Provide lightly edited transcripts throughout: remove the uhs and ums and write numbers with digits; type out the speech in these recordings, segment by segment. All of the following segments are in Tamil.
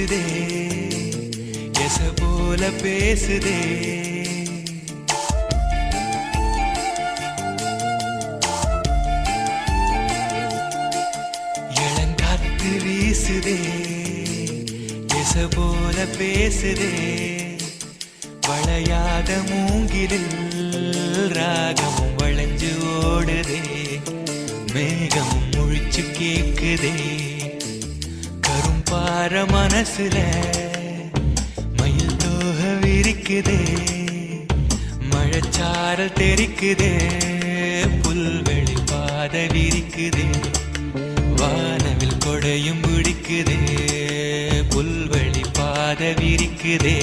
வீசுதே எச போல பேசுதே இளங்காத்து வீசுதே எச போல பேசுதே வளையாத மூங்கிலில் ராகமும் வளைஞ்சு ஓடுதே மேகமும் முழிச்சு கேக்குதே கரும்பார மனசுல மயில் தோக விரிக்குதே மழைச்சாரல் தெரிக்குதே புல்வெளி பாத விரிக்குதே வானவில் கொடையும் பிடிக்குதே புல்வெளி பாத விரிக்குதே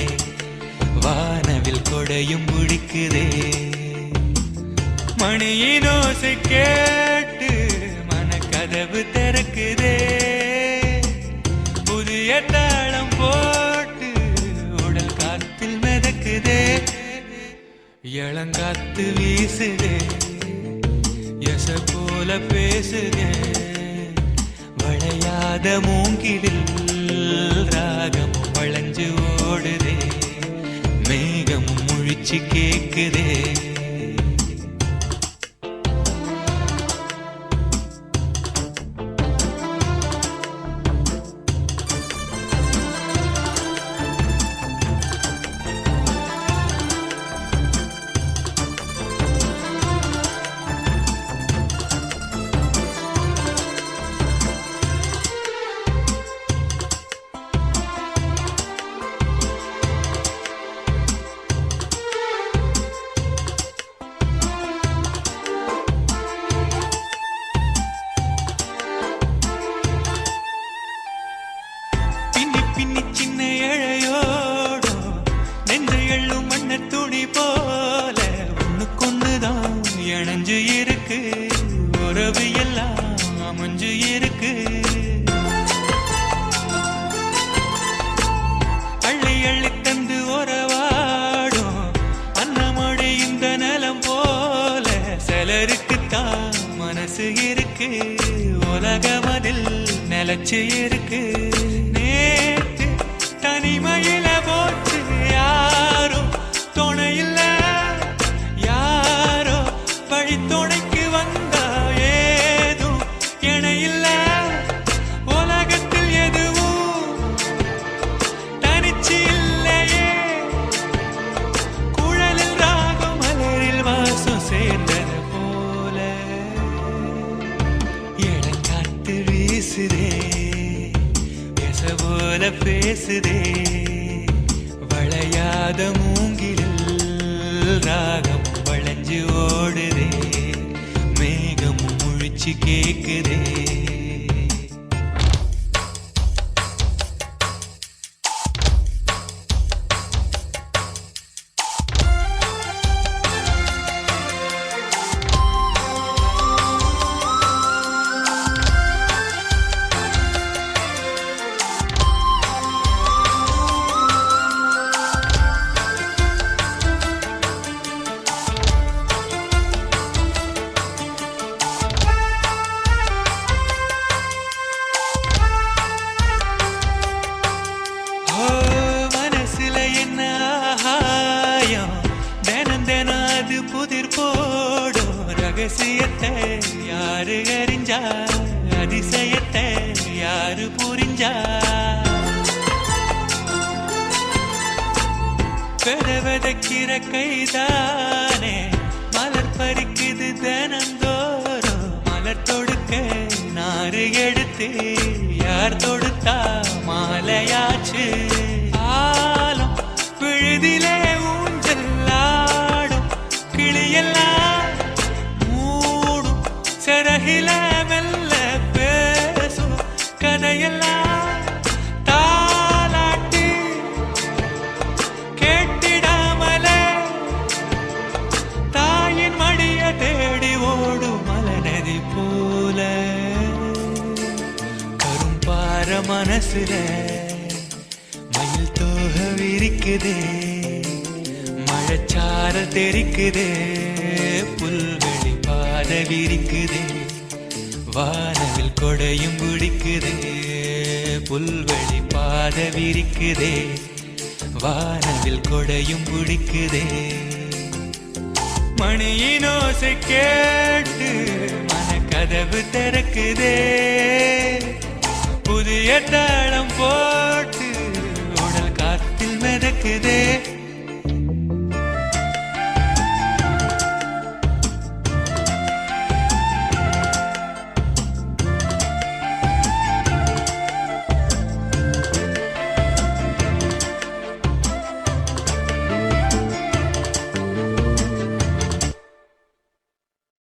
வானவில் கொடையும் பிடிக்குதே மணியின் ஓசை கேட்டு மனக்கதவு திறக்குதே புதிய தாளம் போட்டு உடல் காத்தில் மிதக்குதே இளங்காத்து வீசுதே எச போல பேசுதே வளையாத மூங்கிலில் ராகமும் வளைஞ்சு ஓடுதே மேகமும் முழிச்சு கேக்குதே பின்னி சின்ன இழையோடோ நெஞ்ச எள்ளும் மண்ண துணி போல ஒண்ணுக்கொண்ணுதான் இணைஞ்சு இருக்கு உறவு எல்லாம் அமைஞ்சு இருக்கு அள்ளி அள்ளி தந்து உறவாடும் அன்னமொழி இந்த நிலம் போல சிலருக்குத்தான் மனசு இருக்கு உலகம் அதில் நிலச்சு இருக்கு தனிமையில போச்சு யாரோ துணையில்ல யாரோ வழி துணைக்கு வந்தா ஏதும் இணையில்ல உலகத்தில் எதுவும் தனிச்சு இல்லையே குழலில் ராகம் மலரில் வாசம் சேர்ந்தது போல இளங்காத்து வீசுதே போல பேசுதே வளையாத மூங்கிலில் ராகம் வளைஞ்சு ஓடுதே மேகமும் முழிச்சு கேக்குதே புதிர் போடும் ரகசியத்தை யாரு அறிஞ்சா அதிசயத்தை யாரு புரிஞ்சா விதைக்கிற கைதானே மலர் பறிக்குது தினந்தோறும் மலர் தொடுக்க நாறு எடுத்து யார் தொடுத்தா மாலையாச்சு ஆலம் விழுதிலே கிளியெல்லாம் மூடும் சிறகில மெல்ல பேசும் கதையெல்லாம் தாலாட்டி கேட்டிடாமலே தாயின் மடிய தேடி ஓடும் மலநதி போல கரும்பார மனசுல மயில் தோக விரிக்குதே மழைச்சாரல் தெரிக்குதே புல்வெளி பாத விரிக்குதே வானவில் கொடையும் பிடிக்குதே, புல்வெளி பாத விரிக்குதே, வானவில் கொடையும் பிடிக்குதே. மணியின் ஓசை கேட்டு மனக்கதவு திறக்குதே, புதிய தாளம் போட்டு உடல் காத்தில் மிதக்குதே.